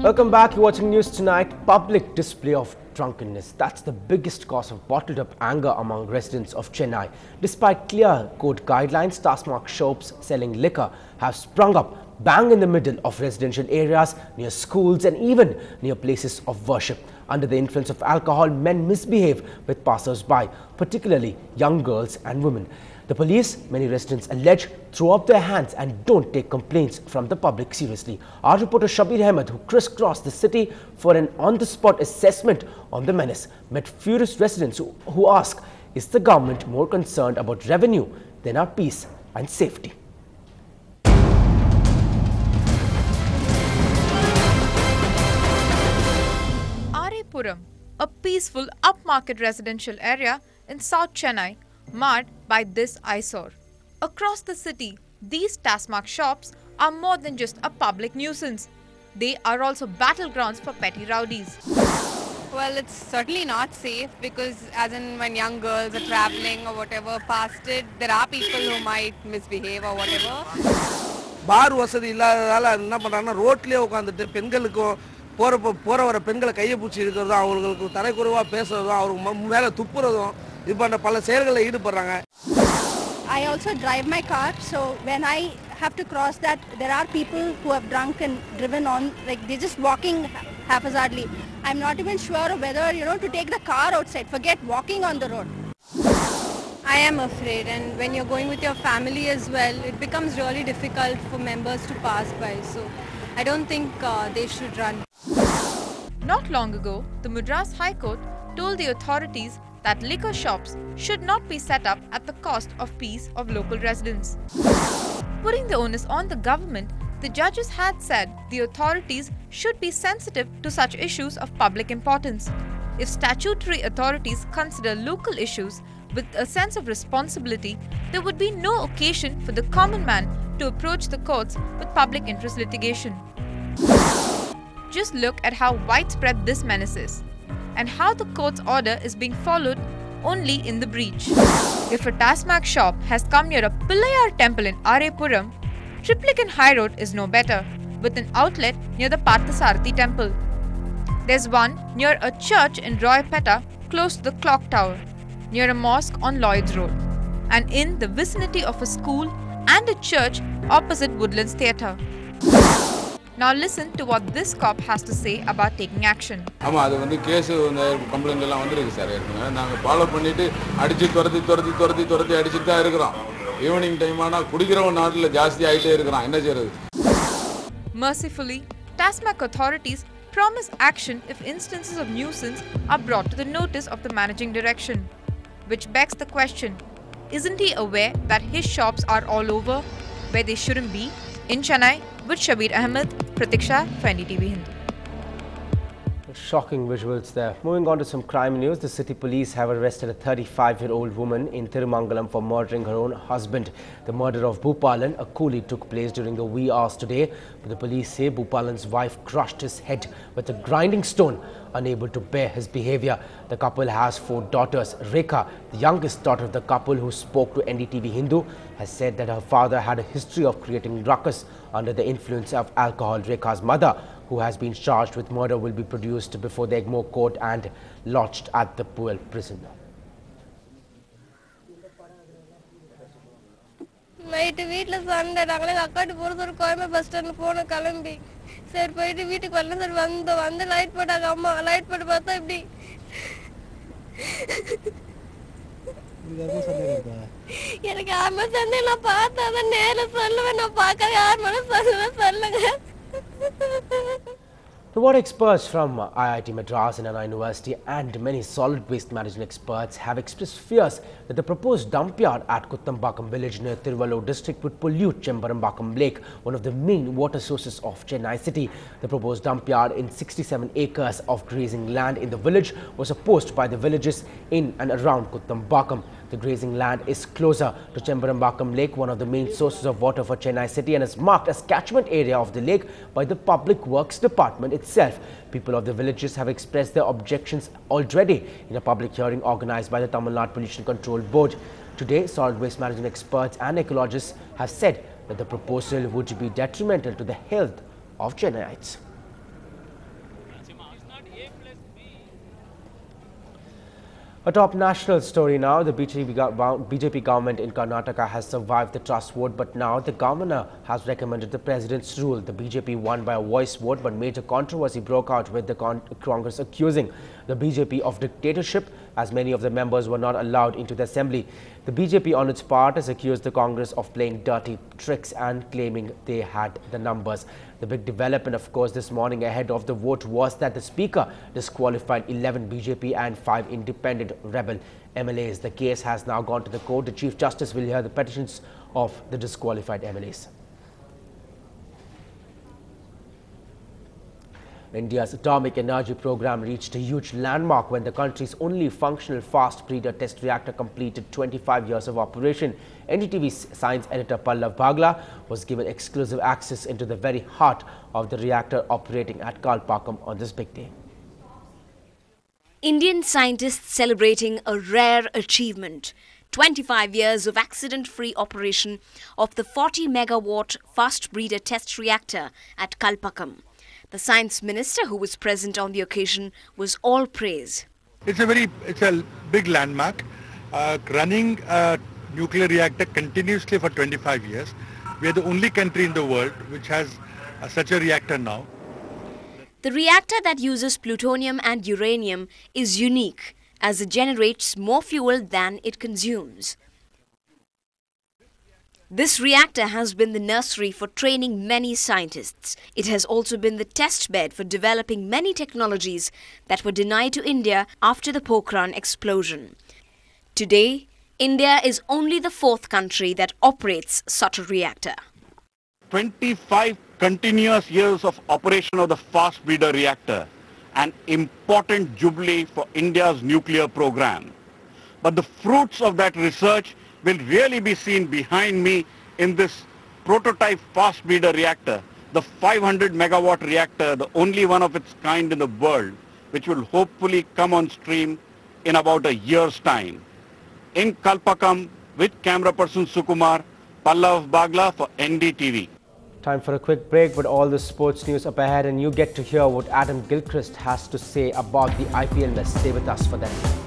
Welcome back. You're watching News Tonight. Public display of drunkenness. That's the biggest cause of bottled up anger among residents of Chennai. Despite clear code guidelines, task-marked shops selling liquor have sprung up bang in the middle of residential areas, near schools and even near places of worship. Under the influence of alcohol, men misbehave with passers-by, particularly young girls and women. The police, many residents allege, throw up their hands and don't take complaints from the public seriously. Our reporter Shabir Ahmed, who crisscrossed the city for an on-the-spot assessment on the menace, met furious residents who ask, is the government more concerned about revenue than our peace and safety? Puram, a peaceful upmarket residential area in South Chennai, marred by this eyesore. Across the city, these task-marked shops are more than just a public nuisance. They are also battlegrounds for petty rowdies. Well, it's certainly not safe because as in when young girls are traveling or whatever past it, there are people who might misbehave or whatever. Bar வசதி இல்லாததால என்ன பண்றாங்கன்னா ரோட்லயே உட்கார்ந்துட்டு பெண்களுக்கும் போற வர பெண்களை கையை பிடிச்சி இருக்கிறதும் அவங்களுக்கு தரைக்குறைவா பேசுறதும் அவங்க மேல துப்புறதும் இது போன்ற பல செயல்களில் ஈடுபடுறாங்க. I also drive my car, so when I have to cross that, there are people who have drunk and driven on, like they're just walking haphazardly. I'm not even sure of whether, to take the car outside, forget walking on the road. I am afraid, and when you're going with your family as well, it becomes really difficult for members to pass by. So I don't think they should run. Not long ago, the Madras High Court told the authorities that liquor shops should not be set up at the cost of peace of local residents. Putting the onus on the government, the judges had said the authorities should be sensitive to such issues of public importance. If statutory authorities consider local issues with a sense of responsibility, there would be no occasion for the common man to approach the courts with public interest litigation. Just look at how widespread this menace is, and how the court's order is being followed only in the breach. If a task-marked shop has come near a Pillayar temple in R.A. Puram, Triplicate High Road is no better, with an outlet near the Parthasarathi temple. There's one near a church in Roypeta close to the clock tower, near a mosque on Lloyd's Road, and in the vicinity of a school and a church opposite Woodlands Theatre. Now listen to what this cop has to say about taking action. ஆமா அது வந்து case complaint எல்லாம் வந்திருக்கு sir. நாங்க follow பண்ணிட்டு அடிச்சு துரத்தி அடிச்சிட்டு தான் இருக்கறோம். ஈவினிங் டைம் ஆனா குடிக்கிறவன் நாட்டுல ஜாஸ்தி ஆயிட்டே இருக்கறான். என்ன செய்யறது? Mercifully, TASMAC authorities promise action if instances of nuisance are brought to the notice of the managing direction, which begs the question, isn't he aware that his shops are all over where they shouldn't be? In Chennai, with Shabir Ahmed, Pratiksha for NDTV Hindu. Shocking visuals there. Moving on to some crime news, the city police have arrested a 35-year-old woman in Thirumangalam for murdering her own husband. The murder of Bhupalan, a coolie, took place during the wee hours today. But the police say Bhupalan's wife crushed his head with a grinding stone, unable to bear his behavior. The couple has 4 daughters. Rekha, the youngest daughter of the couple who spoke to NDTV Hindu, has said that her father had a history of creating ruckus under the influence of alcohol. Rekha's mother, who has been charged with murder, will be produced before the Egmore court and lodged at the Puel prison. Night வீட்ல சண்டை நாங்களே அக்காட்டு போறது ஒரு Koyambedu bus ஸ்டாண்ட்ல போன கிளம்பி சரி போயிட்டு வீட்டுக்கு வரல சார் வந்து லைட் போட்டாங்க அம்மா லைட் போட்டு பார்த்தா இப்படி எனக்கு யாருமே சண்டை நான் பார்த்தாதான் நேரில் சொல்லுவேன் நான் பார்க்க யார் மேலும் சொல்லுங்க. Water experts from IIT Madras and Anna University and many solid waste management experts have expressed fears that the proposed dump yard at Kuttambakam village near Tiruvallur district would pollute Chembarambakam Lake, one of the main water sources of Chennai city. The proposed dump yard in 67 acres of grazing land in the village was opposed by the villagers in and around Kuttambakam. The grazing land is closer to Chembarambakam Lake, one of the main sources of water for Chennai city, and is marked as catchment area of the lake by the Public Works Department itself. People of the villages have expressed their objections already in a public hearing organized by the Tamil Nadu Pollution Control Board. Today, solid waste management experts and ecologists have said that the proposal would be detrimental to the health of Chennaites. A top national story now. The BJP government in Karnataka has survived the trust vote, but now the governor has recommended the president's rule. The BJP won by a voice vote, but major controversy broke out with the Congress accusing the BJP of dictatorship, as many of the members were not allowed into the assembly. The BJP on its part has accused the Congress of playing dirty tricks and claiming they had the numbers. The big development, of course, this morning ahead of the vote was that the Speaker disqualified 11 BJP and 5 independent rebel MLAs. The case has now gone to the court. The Chief Justice will hear the petitions of the disqualified MLAs. India's atomic energy program reached a huge landmark when the country's only functional fast breeder test reactor completed 25 years of operation. NDTV's science editor Pallav Bagla was given exclusive access into the very heart of the reactor operating at Kalpakkam on this big day. Indian scientists celebrating a rare achievement. 25 years of accident-free operation of the 40-megawatt fast breeder test reactor at Kalpakkam. The Science Minister, who was present on the occasion, was all praise. It's a big landmark. Running a nuclear reactor continuously for 25 years. We are the only country in the world which has such a reactor now. The reactor that uses plutonium and uranium is unique as it generates more fuel than it consumes. This reactor has been the nursery for training many scientists. It has also been the test bed for developing many technologies that were denied to India after the Pokhran explosion. Today, India is only the 4th country that operates such a reactor. 25 continuous years of operation of the fast breeder reactor, an important jubilee for India's nuclear program. But the fruits of that research will really be seen behind me in this prototype fast breeder reactor, the 500 megawatt reactor, the only one of its kind in the world, which will hopefully come on stream in about a year's time. In Kalpakkam, with camera person Sukumar, Pallav Bagla for NDTV. Time for a quick break, but all the sports news up ahead, and you get to hear what Adam Gilchrist has to say about the IPL match. Stay with us for that.